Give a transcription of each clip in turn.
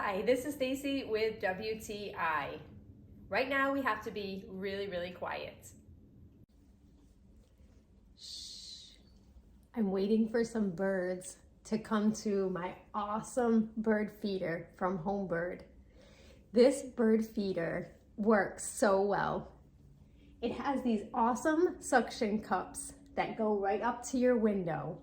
Hi, this is Stacy with WTI. Right now we have to be really quiet. Shh. I'm waiting for some birds to come to my awesome bird feeder from Homebird. This bird feeder works so well. It has these awesome suction cups that go right up to your window.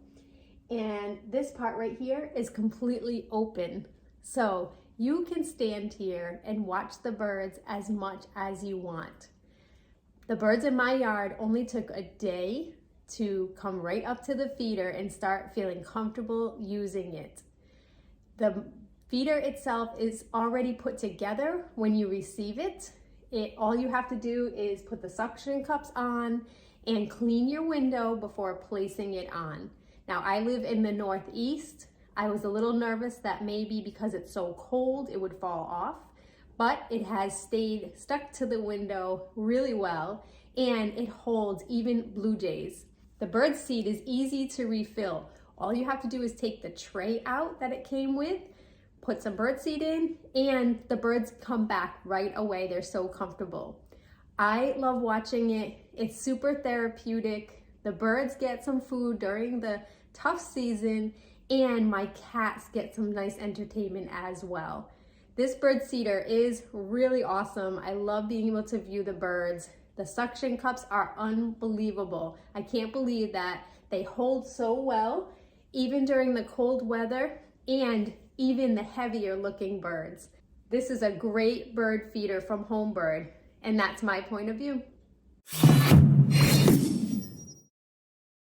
And this part right here is completely open. So you can stand here and watch the birds as much as you want. The birds in my yard only took a day to come right up to the feeder and start feeling comfortable using it. The feeder itself is already put together when you receive it. All you have to do is put the suction cups on and clean your window before placing it on. Now, I live in the Northeast. I was a little nervous that maybe because it's so cold, it would fall off, but it has stayed stuck to the window really well, and it holds even blue jays. The bird seed is easy to refill. All you have to do is take the tray out that it came with, put some bird seed in, and the birds come back right away. They're so comfortable. I love watching it. It's super therapeutic. The birds get some food during the tough season, and my cats get some nice entertainment as well. This bird seeder is really awesome. I love being able to view the birds. The suction cups are unbelievable. I can't believe that they hold so well, even during the cold weather and even the heavier looking birds. This is a great bird feeder from Homebird, and that's my point of view.